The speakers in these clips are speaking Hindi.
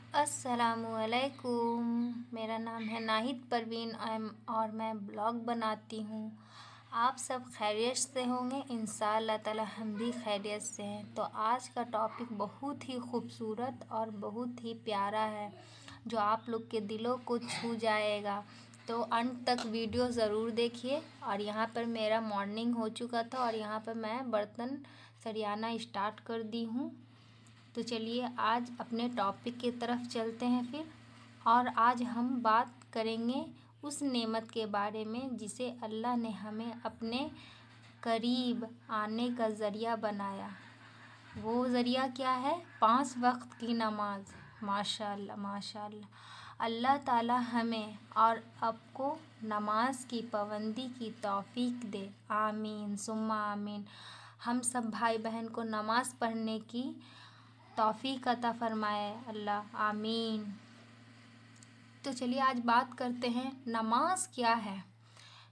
अस्सलामुअलैकुम। मेरा नाम है नाहिद परवीन और मैं ब्लॉग बनाती हूँ। आप सब खैरियत से होंगे, इंशाअल्लाह ताला हम भी खैरियत से हैं। तो आज का टॉपिक बहुत ही खूबसूरत और बहुत ही प्यारा है जो आप लोग के दिलों को छू जाएगा। तो अंत तक वीडियो ज़रूर देखिए। और यहाँ पर मेरा मॉर्निंग हो चुका था और यहाँ पर मैं बर्तन सरियाना स्टार्ट कर दी हूँ। तो चलिए आज अपने टॉपिक की तरफ चलते हैं फिर। और आज हम बात करेंगे उस नेमत के बारे में जिसे अल्लाह ने हमें अपने करीब आने का ज़रिया बनाया। वो ज़रिया क्या है? 5 वक्त की नमाज। माशाअल्लाह माशाअल्लाह। अल्लाह ताला हमें और आपको नमाज की पाबंदी की तौफीक दे। आमीन सुम्मा आमीन। हम सब भाई बहन को नमाज पढ़ने की तौफीक अता फरमाए अल्लाह, आमीन। तो चलिए आज बात करते हैं नमाज क्या है।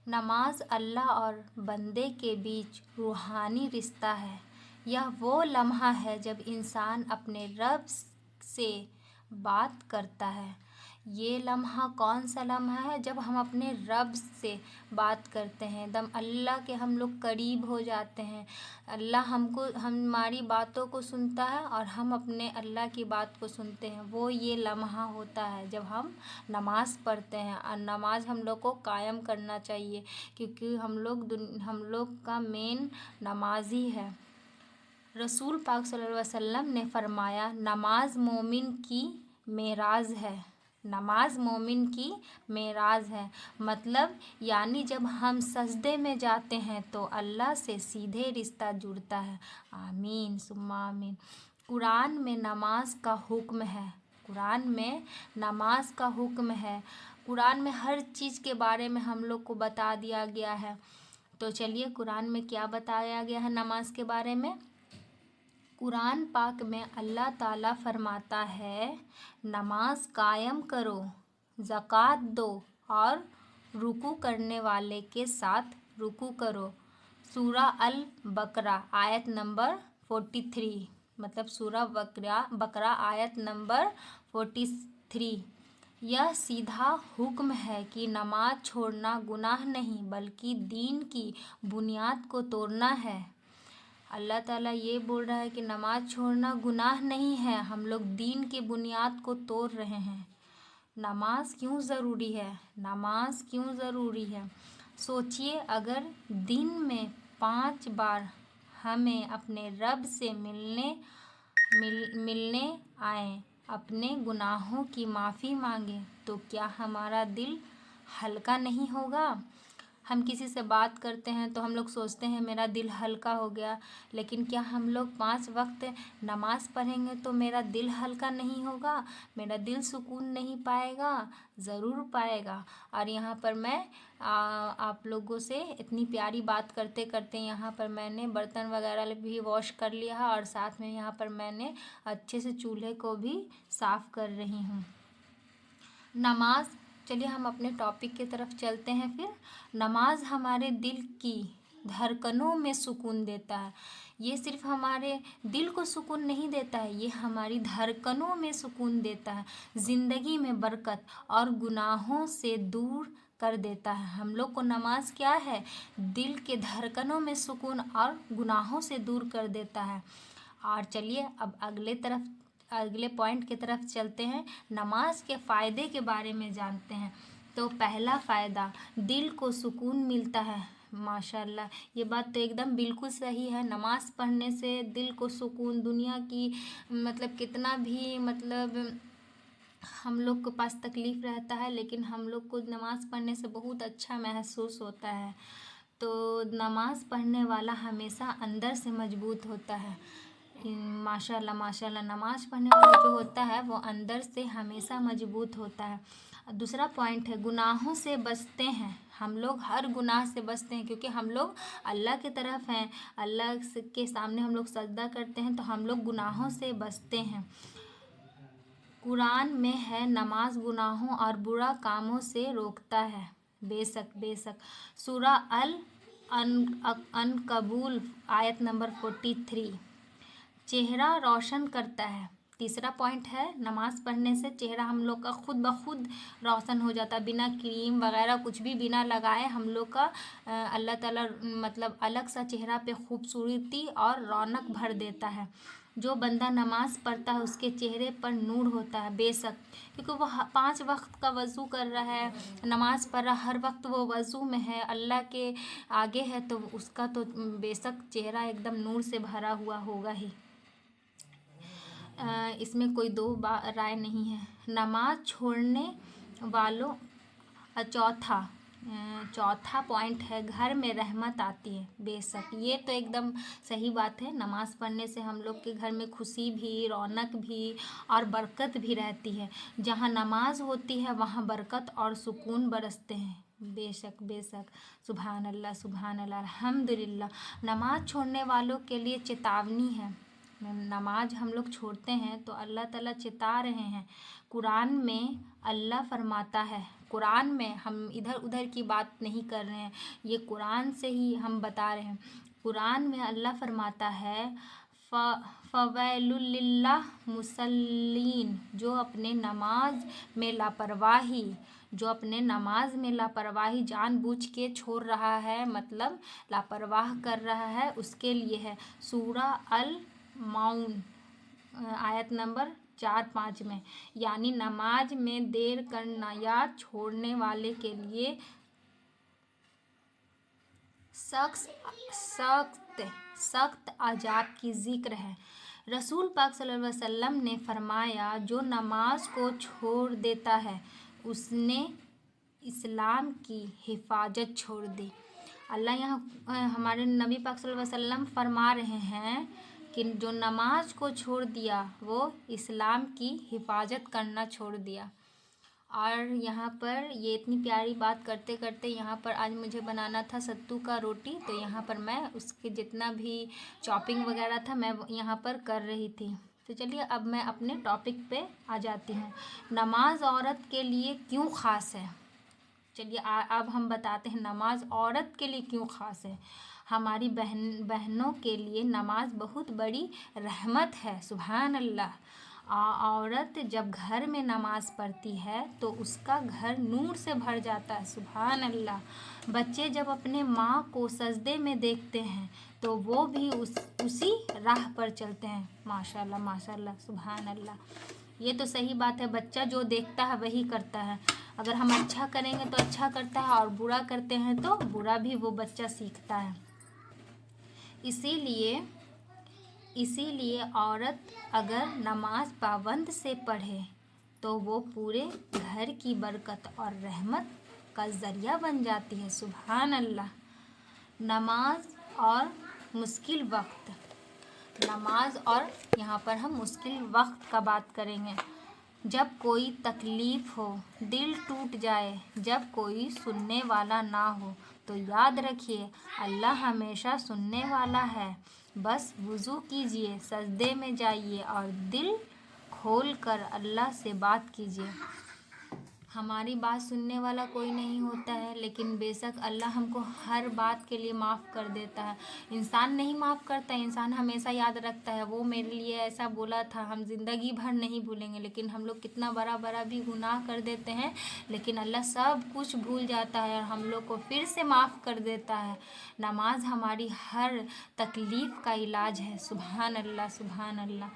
नमाज अल्लाह और बंदे के बीच रूहानी रिश्ता है। यह वो लम्हा है जब इंसान अपने रब से बात करता है। ये लम्हा कौन सा लम्हा है? जब हम अपने रब से बात करते हैं, एकदम अल्लाह के हम लोग करीब हो जाते हैं। अल्लाह हमारी बातों को सुनता है और हम अपने अल्लाह की बात को सुनते हैं। वो ये लम्हा होता है जब हम नमाज़ पढ़ते हैं। और नमाज हम लोग को कायम करना चाहिए क्योंकि हम लोग का मेन नमाज ही है। रसूल पाक सल्लल्लाहु अलैहि वसल्लम ने फरमाया, नमाज मोमिन की मेराज है। नमाज मोमिन की मेराज है मतलब यानी जब हम सजदे में जाते हैं तो अल्लाह से सीधे रिश्ता जुड़ता है। आमीन सुम्मा आमीन। कुरान में नमाज का हुक्म है। कुरान में नमाज का हुक्म है। कुरान में हर चीज़ के बारे में हम लोग को बता दिया गया है। तो चलिए कुरान में क्या बताया गया है नमाज के बारे में। कुरान पाक में अल्लाह ताला फरमाता है, नमाज कायम करो, ज़कात दो और रुकू करने वाले के साथ रुकू करो। सूरा अल बकरा आयत नंबर 43 मतलब सूरा बकरा आयत नंबर 43। यह सीधा हुक्म है कि नमाज छोड़ना गुनाह नहीं बल्कि दीन की बुनियाद को तोड़ना है। अल्लाह ताला ये बोल रहा है कि नमाज छोड़ना गुनाह नहीं है, हम लोग दीन की बुनियाद को तोड़ रहे हैं। नमाज क्यों ज़रूरी है? नमाज क्यों ज़रूरी है? सोचिए अगर दिन में 5 बार हमें अपने रब से मिलने आए, अपने गुनाहों की माफ़ी मांगे तो क्या हमारा दिल हल्का नहीं होगा? हम किसी से बात करते हैं तो हम लोग सोचते हैं मेरा दिल हल्का हो गया, लेकिन क्या हम लोग 5 वक्त नमाज़ पढ़ेंगे तो मेरा दिल हल्का नहीं होगा? मेरा दिल सुकून नहीं पाएगा? ज़रूर पाएगा। और यहाँ पर मैं आप लोगों से इतनी प्यारी बात करते करते यहाँ पर मैंने बर्तन वगैरह भी वॉश कर लिया है और साथ में यहाँ पर मैंने अच्छे से चूल्हे को भी साफ़ कर रही हूँ। नमाज, चलिए हम अपने टॉपिक की तरफ चलते हैं फिर। नमाज हमारे दिल की धड़कनों में सुकून देता है। ये सिर्फ हमारे दिल को सुकून नहीं देता है, ये हमारी धड़कनों में सुकून देता है, ज़िंदगी में बरकत और गुनाहों से दूर कर देता है। हम लोग को नमाज क्या है? दिल के धड़कनों में सुकून और गुनाहों से दूर कर देता है। और चलिए अब अगले पॉइंट की तरफ चलते हैं। नमाज के फ़ायदे के बारे में जानते हैं। तो पहला फ़ायदा, दिल को सुकून मिलता है। माशाल्लाह, ये बात तो एकदम बिल्कुल सही है। नमाज़ पढ़ने से दिल को सुकून, दुनिया की मतलब कितना भी हम लोग के पास तकलीफ़ रहता है लेकिन हम लोग को नमाज़ पढ़ने से बहुत अच्छा महसूस होता है। तो नमाज़ पढ़ने वाला हमेशा अंदर से मजबूत होता है। माशाल्लाह माशाल्लाह। नमाज़ पढ़ने वाला जो होता है वो अंदर से हमेशा मजबूत होता है। दूसरा पॉइंट है, गुनाहों से बचते हैं। हम लोग हर गुनाह से बचते हैं क्योंकि हम लोग अल्लाह की तरफ हैं। अल्लाह के सामने हम लोग सजदा करते हैं तो हम लोग गुनाहों से बचते हैं। कुरान में है, नमाज गुनाहों और बुरा कामों से रोकता है। बेशक बेशक। सूरा अल अनकबूल आयत नंबर 43। चेहरा रोशन करता है। तीसरा पॉइंट है, नमाज़ पढ़ने से चेहरा हम लोग का खुद ब खुद रोशन हो जाता है, बिना क्रीम वगैरह कुछ भी बिना लगाए हम लोग का अल्लाह ताला मतलब अलग सा चेहरा पे खूबसूरती और रौनक भर देता है। जो बंदा नमाज पढ़ता है उसके चेहरे पर नूर होता है बेशक, क्योंकि वो 5 वक्त का वज़ू कर रहा है, नमाज पढ़ रहा, हर वक्त वो वज़ू में है, अल्लाह के आगे है, तो उसका तो बेशक चेहरा एकदम नूर से भरा हुआ होगा ही। इसमें कोई दो राय नहीं है। नमाज छोड़ने वालों चौथा पॉइंट है, घर में रहमत आती है बेशक। ये तो एकदम सही बात है, नमाज़ पढ़ने से हम लोग के घर में खुशी भी, रौनक भी और बरकत भी रहती है। जहाँ नमाज होती है वहाँ बरकत और सुकून बरसते हैं बेशक बेशक। सुभान अल्लाह सुभान अल्लाह अल्हम्दुलिल्लाह। नमाज छोड़ने वालों के लिए चेतावनी है। नमाज हम लोग छोड़ते हैं तो अल्लाह ताला चेता रहे हैं। कुरान में अल्लाह फरमाता है, कुरान में हम इधर उधर की बात नहीं कर रहे हैं, ये कुरान से ही हम बता रहे हैं। कुरान में अल्लाह फरमाता है, फ़वैलुल लिल्लाह मुसल्लीन, जो अपने नमाज में लापरवाही जानबूझ के छोड़ रहा है, मतलब लापरवाह कर रहा है, उसके लिए है। सूरा अल माउन आयत नंबर 4-5 में, यानी नमाज में देर करना या छोड़ने वाले के लिए सख्त अजाब की जिक्र है। रसूल पाक सल्लल्लाहु अलैहि वसल्लम ने फरमाया, जो नमाज को छोड़ देता है उसने इस्लाम की हिफाजत छोड़ दी। अल्लाह यहाँ हमारे नबी पाक सल्लल्लाहु अलैहि वसल्लम फरमा रहे हैं कि जो नमाज को छोड़ दिया वो इस्लाम की हिफाजत करना छोड़ दिया। और यहाँ पर ये इतनी प्यारी बात करते करते यहाँ पर आज मुझे बनाना था सत्तू का रोटी, तो यहाँ पर मैं उसके जितना भी चॉपिंग वगैरह था मैं यहाँ पर कर रही थी। तो चलिए अब मैं अपने टॉपिक पे आ जाती हूँ। नमाज औरत के लिए क्यों ख़ास है? चलिए अब हम बताते हैं नमाज औरत के लिए क्यों ख़ास है। हमारी बहनों के लिए नमाज बहुत बड़ी रहमत है। सुभान अल्लाह। औरत जब घर में नमाज पढ़ती है तो उसका घर नूर से भर जाता है। सुभान अल्लाह। बच्चे जब अपने माँ को सजदे में देखते हैं तो वो भी उसी राह पर चलते हैं। माशाल्लाह माशाल्लाह सुभान अल्लाह। ये तो सही बात है, बच्चा जो देखता है वही करता है। अगर हम अच्छा करेंगे तो अच्छा करता है और बुरा करते हैं तो बुरा भी वो बच्चा सीखता है। इसीलिए औरत अगर नमाज पाबंद से पढ़े तो वो पूरे घर की बरकत और रहमत का ज़रिया बन जाती है। सुभान अल्लाह। नमाज और यहाँ पर हम मुश्किल वक्त का बात करेंगे। जब कोई तकलीफ़ हो, दिल टूट जाए, जब कोई सुनने वाला ना हो, तो याद रखिए अल्लाह हमेशा सुनने वाला है। बस वुज़ू कीजिए, सजदे में जाइए और दिल खोल कर अल्लाह से बात कीजिए। हमारी बात सुनने वाला कोई नहीं होता है, लेकिन बेशक अल्लाह हमको हर बात के लिए माफ़ कर देता है। इंसान नहीं माफ़ करता, इंसान हमेशा याद रखता है वो मेरे लिए ऐसा बोला था, हम ज़िंदगी भर नहीं भूलेंगे। लेकिन हम लोग कितना बड़ा बड़ा भी गुनाह कर देते हैं, लेकिन अल्लाह सब कुछ भूल जाता है और हम लोग को फिर से माफ़ कर देता है। नमाज हमारी हर तकलीफ़ का इलाज है। सुभान अल्लाह सुभान अल्लाह।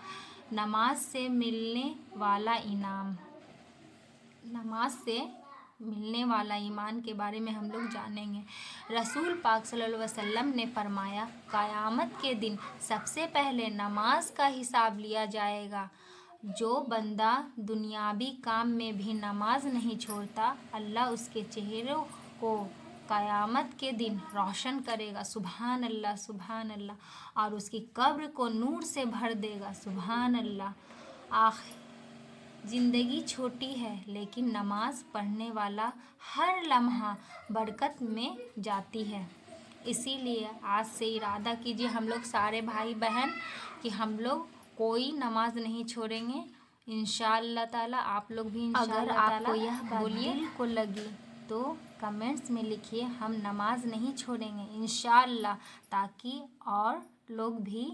नमाज से मिलने वाला ईमान के बारे में हम लोग जानेंगे। रसूल पाक सल्लल्लाहु अलैहि वसल्लम ने फरमाया, क़यामत के दिन सबसे पहले नमाज का हिसाब लिया जाएगा। जो बंदा दुनियावी काम में भी नमाज नहीं छोड़ता, अल्लाह उसके चेहरे को क़यामत के दिन रोशन करेगा। सुभान अल्लाह सुभान अल्लाह। और उसकी कब्र को नूर से भर देगा। सुभान अल्लाह। ज़िंदगी छोटी है लेकिन नमाज पढ़ने वाला हर लम्हा बरकत में जाती है। इसीलिए आज से इरादा कीजिए हम लोग सारे भाई बहन कि हम लोग कोई नमाज नहीं छोड़ेंगे इंशाअल्लाह ताला। आप लोग भी इंशाअल्लाह ताला। अगर आपको यह बात दिल को लगी तो कमेंट्स में लिखिए, हम नमाज नहीं छोड़ेंगे इंशाअल्लाह, ताकि और लोग भी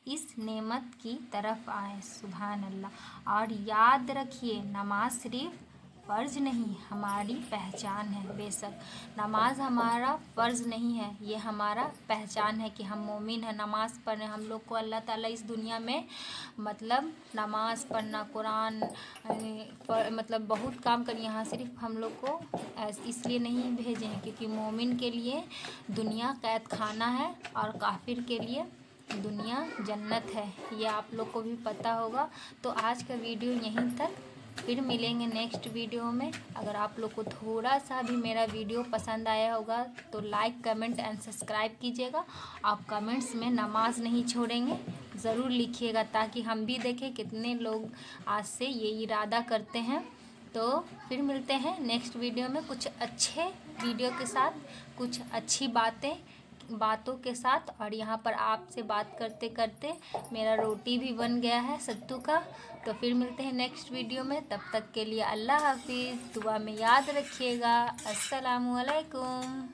इस नेमत की तरफ आए। सुभान अल्लाह। और याद रखिए, नमाज सिर्फ फ़र्ज नहीं, हमारी पहचान है। बेशक नमाज हमारा फ़र्ज नहीं है, ये हमारा पहचान है कि हम मोमिन हैं, नमाज़ पढ़ रहे हैं। हम लोग को अल्लाह ताला इस दुनिया में मतलब नमाज़ पढ़ना, कुरान मतलब बहुत काम कर, यहाँ सिर्फ हम लोग को इसलिए नहीं भेजे हैं क्योंकि मोमिन के लिए दुनिया कैद खाना है और काफिर के लिए दुनिया जन्नत है। ये आप लोग को भी पता होगा। तो आज का वीडियो यहीं तक, फिर मिलेंगे नेक्स्ट वीडियो में। अगर आप लोग को थोड़ा सा भी मेरा वीडियो पसंद आया होगा तो लाइक, कमेंट एंड सब्सक्राइब कीजिएगा। आप कमेंट्स में नमाज नहीं छोड़ेंगे ज़रूर लिखिएगा, ताकि हम भी देखें कितने लोग आज से ये इरादा करते हैं। तो फिर मिलते हैं नेक्स्ट वीडियो में कुछ अच्छे वीडियो के साथ, कुछ अच्छी बातों के साथ। और यहाँ पर आपसे बात करते करते मेरा रोटी भी बन गया है सत्तू का। तो फिर मिलते हैं नेक्स्ट वीडियो में, तब तक के लिए अल्लाह हाफिज़। दुआ में याद रखिएगा। अस्सलामु अलैकुम।